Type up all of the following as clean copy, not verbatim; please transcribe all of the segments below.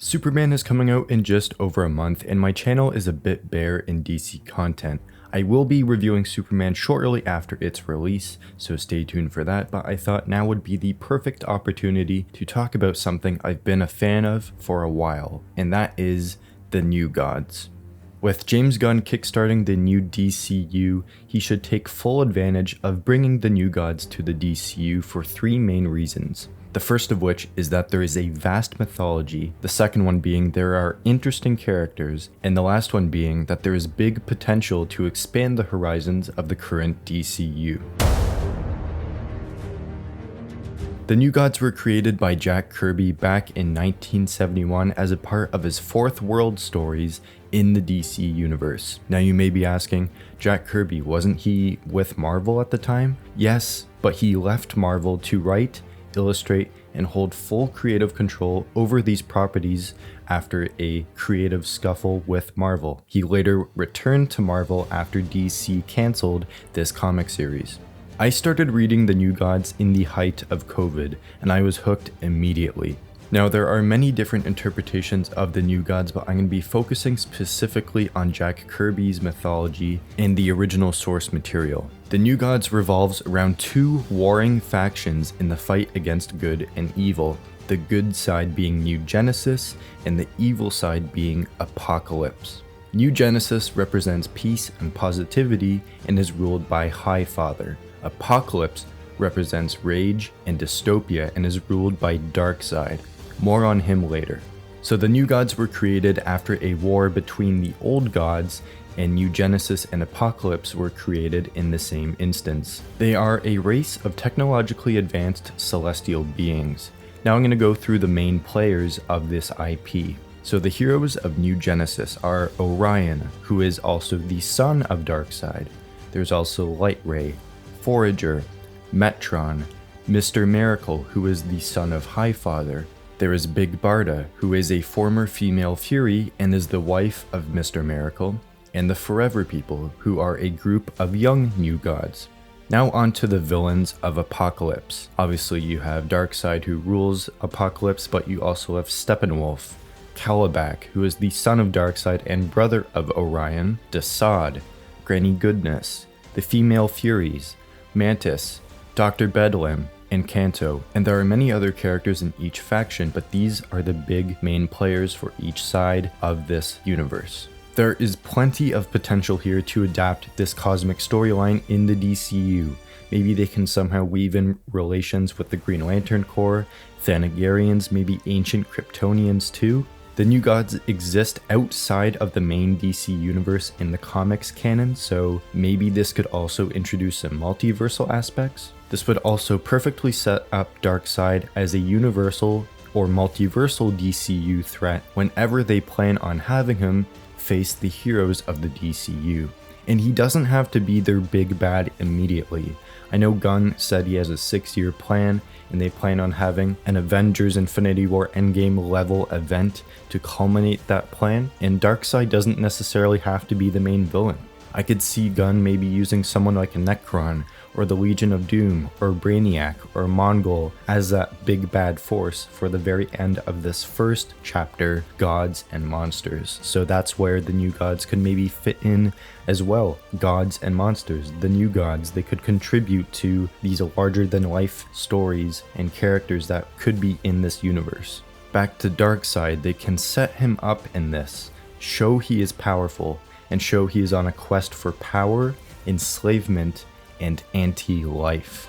Superman is coming out in just over a month, and my channel is a bit bare in DC content. I will be reviewing Superman shortly after its release, so stay tuned for that, but I thought now would be the perfect opportunity to talk about something I've been a fan of for a while, and that is the New Gods. With James Gunn kickstarting the new DCU, he should take full advantage of bringing the New Gods to the DCU for three main reasons. The first of which is that there is a vast mythology, the second one being there are interesting characters, and the last one being that there is big potential to expand the horizons of the current DCU. The New Gods were created by Jack Kirby back in 1971 as a part of his Fourth World stories in the DC universe. Now you may be asking, Jack Kirby, wasn't he with Marvel at the time? Yes, but he left Marvel to write, illustrate, and hold full creative control over these properties after a creative scuffle with Marvel. He later returned to Marvel after DC cancelled this comic series. I started reading the New Gods in the height of COVID, and I was hooked immediately. Now there are many different interpretations of the New Gods, but I'm going to be focusing specifically on Jack Kirby's mythology and the original source material. The New Gods revolves around two warring factions in the fight against good and evil, the good side being New Genesis and the evil side being Apokolips. New Genesis represents peace and positivity and is ruled by Highfather. Apokolips represents rage and dystopia and is ruled by Darkseid. More on him later. So the New Gods were created after a war between the old gods, and New Genesis and Apokolips were created in the same instance. They are a race of technologically advanced celestial beings. Now I'm going to go through the main players of this IP. So the heroes of New Genesis are Orion, who is also the son of Darkseid. There's also Light Ray, Forager, Metron, Mr. Miracle, who is the son of Highfather. There is Big Barda, who is a former female Fury and is the wife of Mr. Miracle, and the Forever People, who are a group of young New Gods. Now on to the villains of Apokolips. Obviously you have Darkseid, who rules Apokolips, but you also have Steppenwolf, Kalibak, who is the son of Darkseid and brother of Orion, Darkseid, Granny Goodness, the female Furies, Mantis, Dr. Bedlam, and Kanto, and there are many other characters in each faction, but these are the big main players for each side of this universe. There is plenty of potential here to adapt this cosmic storyline in the DCU. Maybe they can somehow weave in relations with the Green Lantern Corps, Thanagarians, maybe ancient Kryptonians too. The New Gods exist outside of the main DC universe in the comics canon, so maybe this could also introduce some multiversal aspects. This would also perfectly set up Darkseid as a universal or multiversal DCU threat whenever they plan on having him face the heroes of the DCU. And he doesn't have to be their big bad immediately. I know Gunn said he has a 6-year plan, and they plan on having an Avengers Infinity War Endgame level event to culminate that plan, and Darkseid doesn't necessarily have to be the main villain. I could see Gunn maybe using someone like a Necron, or the Legion of Doom, or Brainiac, or Mongol as that big bad force for the very end of this first chapter, Gods and Monsters. So that's where the New Gods could maybe fit in as well. Gods and monsters, the New Gods, they could contribute to these larger than life stories and characters that could be in this universe. Back to Darkseid, they can set him up in this, show he is powerful, and show he is on a quest for power, enslavement, and anti-life.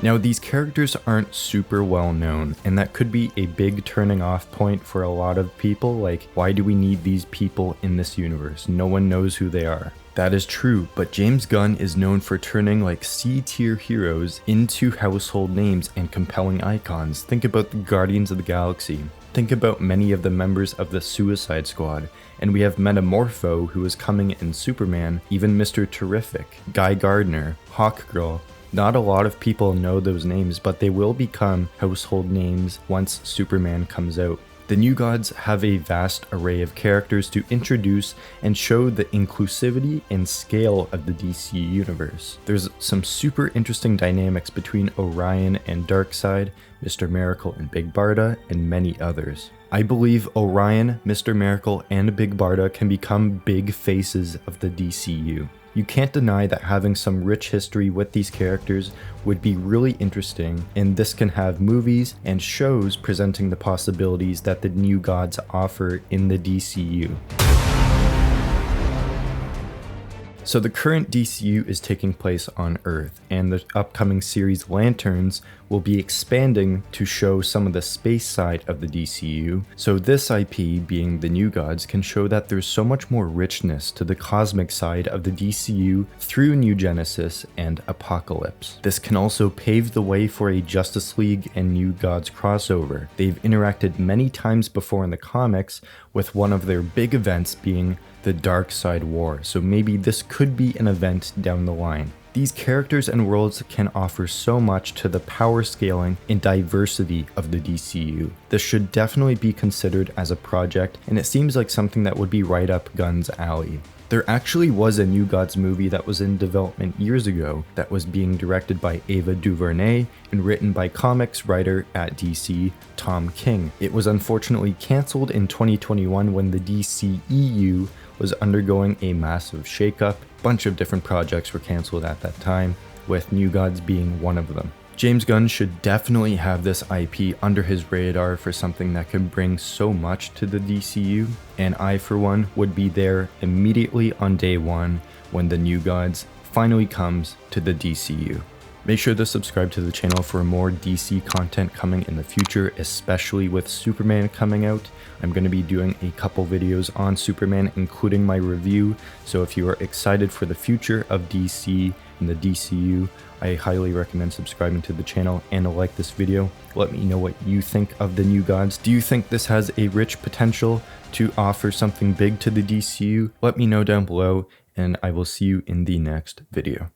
Now these characters aren't super well known, and that could be a big turning off point for a lot of people, like why do we need these people in this universe? No one knows who they are. That is true, but James Gunn is known for turning like C-tier heroes into household names and compelling icons. Think about the Guardians of the Galaxy. Think about many of the members of the Suicide Squad, and we have Metamorpho, who is coming in Superman, even Mr. Terrific, Guy Gardner, Hawkgirl. Not a lot of people know those names, but they will become household names once Superman comes out. The New Gods have a vast array of characters to introduce and show the inclusivity and scale of the DC universe. There's some super interesting dynamics between Orion and Darkseid, Mr. Miracle and Big Barda, and many others. I believe Orion, Mr. Miracle, and Big Barda can become big faces of the DCU. You can't deny that having some rich history with these characters would be really interesting, and this can have movies and shows presenting the possibilities that the New Gods offer in the DCU. So the current DCU is taking place on Earth, and the upcoming series Lanterns will be expanding to show some of the space side of the DCU. So this IP, being the New Gods, can show that there's so much more richness to the cosmic side of the DCU through New Genesis and Apokolips. This can also pave the way for a Justice League and New Gods crossover. They've interacted many times before in the comics, with one of their big events being the Darkseid War, so maybe this could be an event down the line. These characters and worlds can offer so much to the power scaling and diversity of the DCU. This should definitely be considered as a project, and it seems like something that would be right up Gunn's alley. There actually was a New Gods movie that was in development years ago that was being directed by Ava DuVernay and written by comics writer at DC, Tom King. It was unfortunately cancelled in 2021 when the DCEU was undergoing a massive shakeup. A bunch of different projects were cancelled at that time, with New Gods being one of them. James Gunn should definitely have this IP under his radar for something that can bring so much to the DCU, and I for one would be there immediately on day one when the New Gods finally comes to the DCU. Make sure to subscribe to the channel for more DC content coming in the future, especially with Superman coming out. I'm going to be doing a couple videos on Superman, including my review, so if you are excited for the future of DC and the DCU, I highly recommend subscribing to the channel and like this video. Let me know what you think of the New Gods. Do you think this has a rich potential to offer something big to the DCU? Let me know down below, and I will see you in the next video.